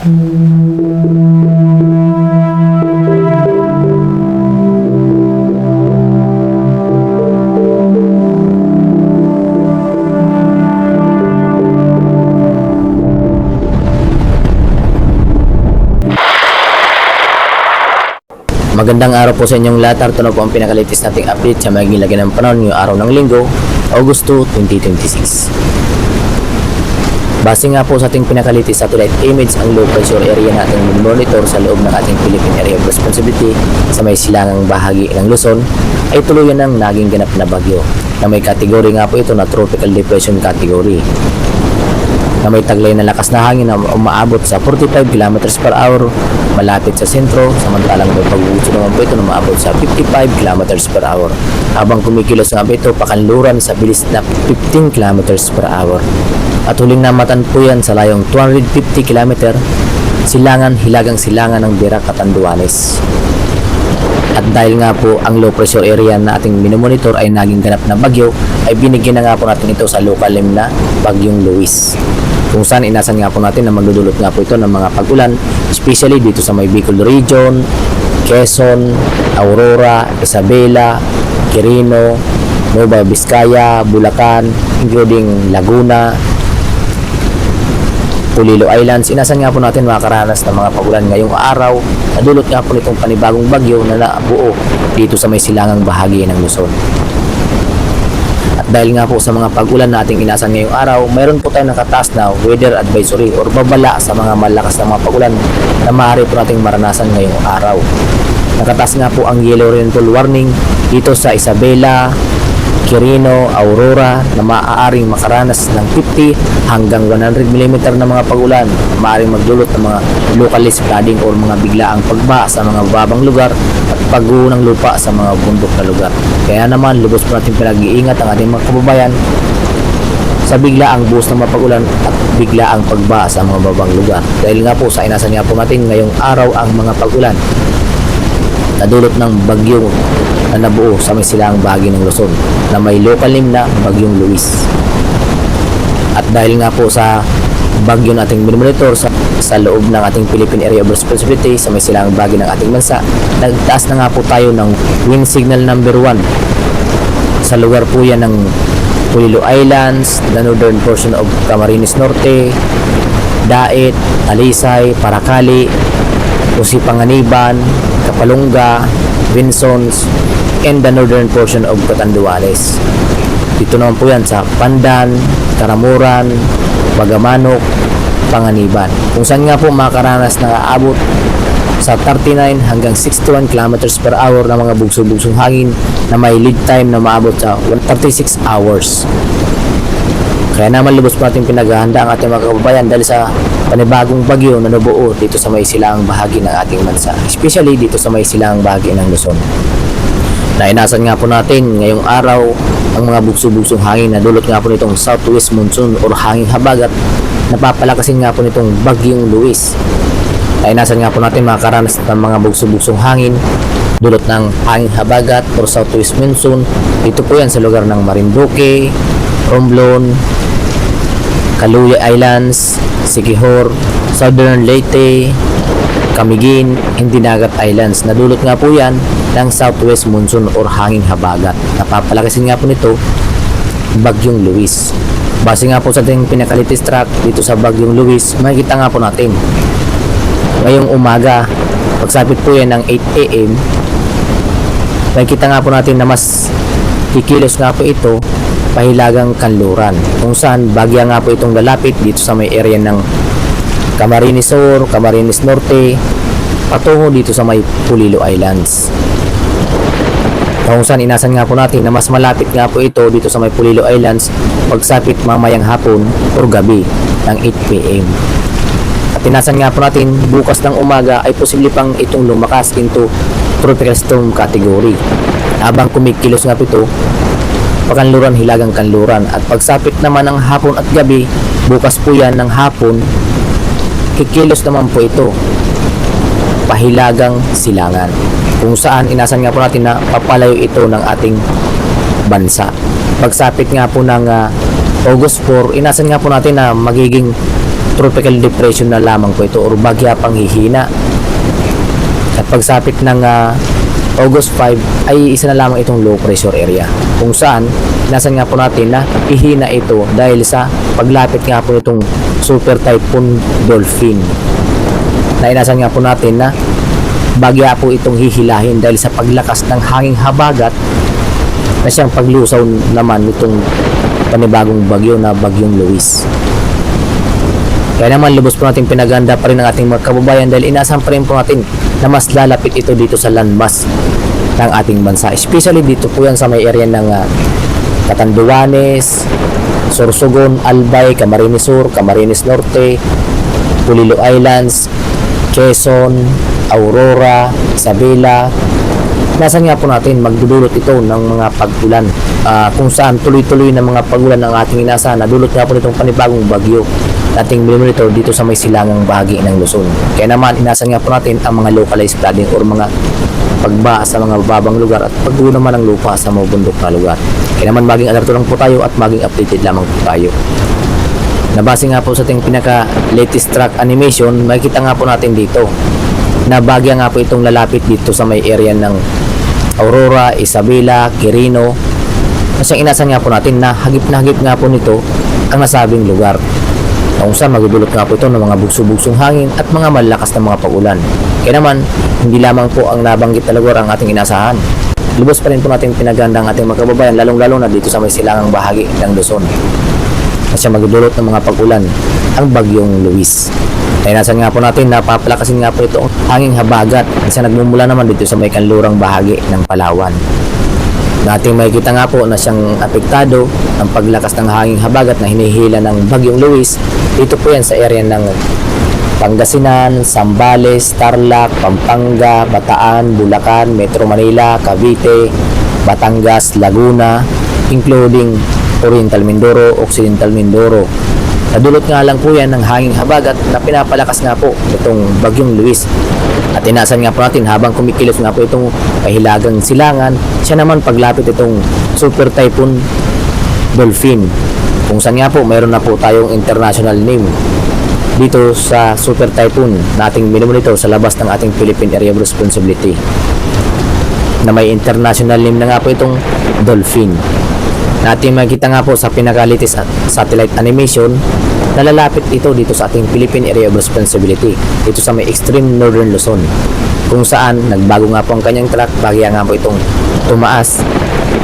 Magandang araw po sa inyong lahat. Ito na po ang pinakalitis nating update sa magiging lagay ng panahon ngayong araw ng Linggo, Agosto 2026. Base nga po sa ating pinakalitis satellite image, ang low pressure area na ating monitor sa loob ng ating Philippine Area of Responsibility sa may silangang bahagi ng Luzon ay tuluyan ng naging ganap na bagyo na may kategory nga po ito na Tropical Depression Category, na may taglay na lakas na hangin na umaabot sa 45 km per hour malapit sa sentro, samantalang may pag-uusok naman po ito na umaabot sa 55 km per hour habang kumikilos nga po ito pakanluran sa bilis na 15 km per hour. At huling namatan po yan sa layong 250 km hilagang silangan ng Birac at Anduanes. At dahil nga po ang low pressure area na ating minomonitor ay naging ganap na bagyo, ay binigyan na nga po natin ito sa local name na Bagyong Luis, kung saan inasan nga po natin na magdudulot nga po ito ng mga pag-ulan, especially dito sa may Bicol Region, Quezon, Aurora, Isabela, Quirino, Nueva Vizcaya, Bulacan, including Laguna, Polillo Islands. Inasan nga po natin makakaranas ng mga pag-ulan ngayong araw na dulot nga po nitong panibagong bagyo na nabuo dito sa may silangang bahagi ng Luzon. At dahil nga po sa mga pag-ulan na ating inasan ngayong araw, mayroon po tayong nakataas na weather advisory or babala sa mga malakas na mga pag-ulan na maaari po nating maranasan ngayong araw. Nakataas nga po ang yellow rainfall warning dito sa Isabela, Quirino, Aurora na maaaring makaranas ng 50 hanggang 100 mm na mga pag-ulan na maaaring magdulot ng mga localized flooding o mga biglaang pagbaha sa mga babang lugar at pagguho ng lupa sa mga bundok na lugar. Kaya naman lubos po natin pinag-iingat ang ating mga kababayan sa biglaang buhos ng mapag-ulan at biglaang pagbaha sa mga babang lugar. Dahil nga po sa inasan nga po natin ngayong araw ang mga pag-ulan na dulot ng bagyo na nabuo sa may silangang bahagi ng Luzon na may local name na Bagyong Luis. At dahil nga po sa bagyo na ating minomonitor sa loob ng ating Philippine Area of Responsibility sa may silangang bahagi ng ating bansa, nagtaas na nga po tayo ng wind signal number 1 sa lugar po yan ng Polillo Islands, the northern portion of Camarines Norte, Daet, Talisay, Paracali, Usipanganiban, Kapalunga, Vinsons, and the northern portion of Catanduanes. Dito naman po yan sa Pandan, Karamuran, Bagamanok, Panganiban, kung saan nga po makakaranas na aabot sa 39 hanggang 61 km per hour na mga bugso-bugsong hangin na may lead time na maabot sa 36 hours. Kaya naman lubos po natin pinaghahanda ang ating mga kababayan dahil sa panibagong bagyo na nabuo dito sa may silangang bahagi ng ating bansa, especially dito sa may silangang bahagi ng Luzon. Nainasan nga po natin ngayong araw ang mga bugso-bugsong hangin na dulot nga po nitong southwest monsoon or hanging habagat na papalakasin nga po nitong Bagyong Luis. Nainasan nga po natin makakaranas ng mga bugso-bugsong hangin dulot ng hanging habagat or southwest monsoon. Dito po yan sa lugar ng Marinduque, Romblon, Caluya Islands, Siquijor, Southern Leyte, Camiguin, and Dinagat Islands. Nadulot nga po yan ng southwest monsoon or hanging habagat. Napapalakasin nga po nito Bagyong Luis. Base nga po sa ating pinakalitis track dito sa Bagyong Luis, makikita nga po natin ngayong umaga, pagsapit po yan ng 8 AM, makikita nga po natin na mas kikilos nga po ito pahilagang kanluran, kung saan bagya nga po itong lalapit dito sa may area ng Camarines Sur, Camarines Norte, patungo dito sa may Polillo Islands, kung saan inasan nga po natin na mas malapit nga po ito dito sa may Polillo Islands pagsapit mamayang hapon o gabi ng 8 PM. At inasan nga po natin bukas ng umaga ay posible pang itong lumakas into tropical storm category habang kumikilos nga po ito pakanluran hilagang kanluran. At pagsapit naman ng hapon at gabi, bukas po yan ng hapon, kikilos naman po ito pahilagang silangan, kung saan inasan nga po natin na papalayo ito ng ating bansa. Pagsapit nga po ng August 4, inasan nga po natin na magiging tropical depression na lamang po ito or bagya pang hihina. At pagsapit ng August 5 ay isa na lamang itong low pressure area kung saan nasan nga po natin na ihina ito dahil sa paglapit nga po itong super typhoon Dolphin na inasan nga po natin na bagya po itong hihilahin dahil sa paglakas ng hanging habagat na siyang paglusaw naman nitong panibagong bagyo na bagyong Luis. Kaya naman lubos po natin pinaganda pa rin ang ating mga kababayan dahil inaasahan pa rin po natin na mas lalapit ito dito sa landmass ng ating bansa. Especially dito po yan sa may area ng Catanduanes, Sorsogon, Albay, Camarines Sur, Camarines Norte, Pulilo Islands, Quezon, Aurora, Isabela. Nasan nga po natin magdudulot ito ng mga pag-ulan kung saan tuloy-tuloy na mga pag-ulan ang ating inaasahan na dulot nga po nitong panibagong bagyo nating minimonitor dito sa may silangang bahagi ng Luzon. Kaya naman inaasahan nga po natin ang mga localized flooding or mga pagba sa mga babang lugar at pagguho naman ng lupa sa mga bundok na lugar. Kaya naman maging alerto lang po tayo at maging updated lamang po tayo. Nabase nga po sa ating pinaka latest track animation, makikita nga po natin dito na bagya nga po itong lalapit dito sa may area ng Aurora, Isabela, Quirino. Kasi inasan nga po natin na hagip nga po nito ang nasabing lugar. Kung saan magdudulot nga po ito ng mga bugso-bugsong hangin at mga malakas na mga pag-ulan. Kaya naman, hindi lamang po ang nabanggit na lugar ang ating inasahan. Lubos pa rin po natin pinaganda ang ating mga kababayan, lalong-lalo na dito sa may silangang bahagi ng Luzon. Kasi magdudulot ng mga pag-ulan ang bagyong Luis. Kaya nasan nga po natin, napapalakasin nga po ito ang hanging habagat kasi nagmumula naman dito sa may kanlurang bahagi ng Palawan. Nating makikita nga po na siyang apektado ang paglakas ng hanging habagat na hinihila ng bagyong Luis. Dito po yan sa area ng Pangasinan, Zambales, Tarlac, Pampanga, Bataan, Bulacan, Metro Manila, Cavite, Batangas, Laguna, including Oriental Mindoro, Occidental Mindoro. Nadulot nga lang po yan ng hanging habagat na pinapalakas nga po itong bagyong Luis. At inasan nga po natin habang kumikilos nga po itong kahilagang silangan, siya naman paglapit itong super typhoon Dolphin. Kung saan nga po mayroon na po tayong international name dito sa super typhoon nating minumonitor sa labas ng ating Philippine Area of Responsibility na may international name na nga po itong Dolphin. Natin makikita nga po sa pinaka-latest satellite animation na lalapit ito dito sa ating Philippine Area of Responsibility dito sa may extreme northern Luzon kung saan nagbago nga po ang kanyang track, bagya nga po itong tumaas.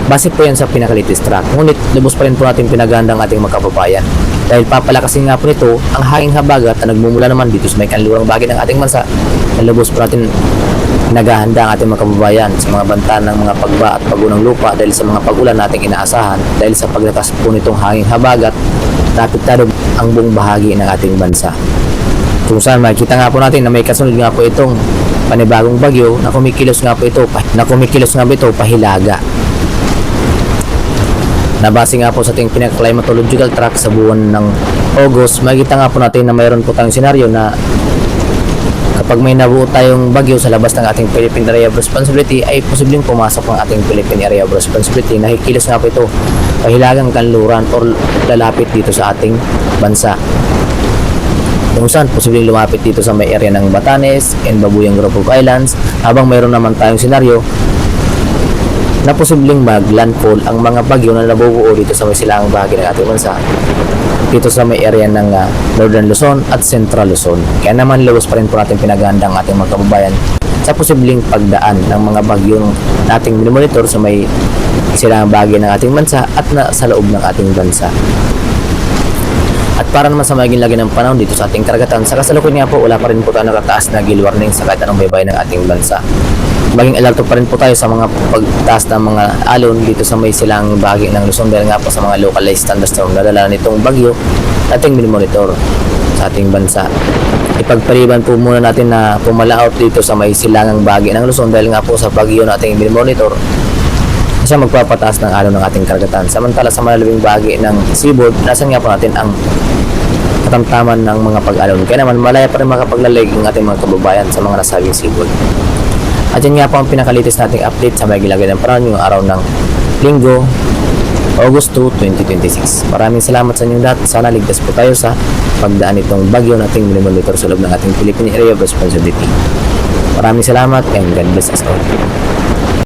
Base po yan sa pinaka-latest track, ngunit lubos pa rin po natin pinaganda ang ating mga kababayan dahil papalakasin nga po nito ang hanging habagat na nagmumula naman dito sa may kanlurang bahagi ng ating bansa na lubos po natin naghahanda ang ating mga kababayan sa mga banta ng mga pagba at pagunang lupa dahil sa mga pag-ulan nating inaasahan dahil sa paglakas po nitong hanging habagat na apektado ang buong bahagi ng ating bansa. Kung saan makikita nga po natin na may kasunod nga po itong panibagong bagyo na kumikilos nga po ito pahilaga. Nabase nga po sa ating pinaka-climatological track sa buwan ng August, makikita nga po natin na mayroon po tayong senaryo na kapag may nabuo tayong bagyo sa labas ng ating Philippine Area of Responsibility ay posibleng pumasok ang ating Philippine Area of Responsibility na hikilos nga po ito pahilagang kanluran or lalapit dito sa ating bansa. Kung saan posibleng lumapit dito sa may area ng Batanes and Babuyang Group of Islands habang mayroon naman tayong senaryo na posibleng mag-landfall ang mga bagyo na nabubuo dito sa may silangang bahagi ng ating bansa dito sa may area ng Northern Luzon at Central Luzon. Kaya naman lubos pa rin po natin pinaganda ang ating mga kababayan sa posibleng pagdaan ng mga bagyo nating minimonitor sa may silangang bahagi ng ating bansa at sa loob ng ating bansa. At para naman sa maging lagi ng panahon dito sa ating karagatan, sa kasalukuyan nga po wala pa rin po tayo nakataas na gale warning sa kahit anong baybay ng ating bansa. Maging alerto pa rin po tayo sa mga pagtaas ng mga alon dito sa may silang bahagi ng Luzon dahil nga po sa mga localized thunderstorm na dala nitong bagyo ating minimonitor sa ating bansa. Ipagpaliban po muna natin na pumalaot dito sa may silangang bahagi ng Luzon dahil nga po sa bagyo na ating minimonitor siya magpapataas ng alon ng ating karagatan. Samantala sa malalabing bahagi ng seaboard, nasan nga po natin ang katamtaman ng mga pag-alon. Kaya naman malaya pa rin makapaglalig ang ating mga kababayan sa mga nasabing seaboard. At yan nga po ang pinakalitis nating update sa may gilagay ng panahon yung araw ng Linggo, August 2, 2026. Maraming salamat sa inyong lahat. Sana ligtas po tayo sa pagdaan itong bagyo nating minimonitor sa loob ng ating Philippine Area of Responsibility. Maraming salamat and God bless us all.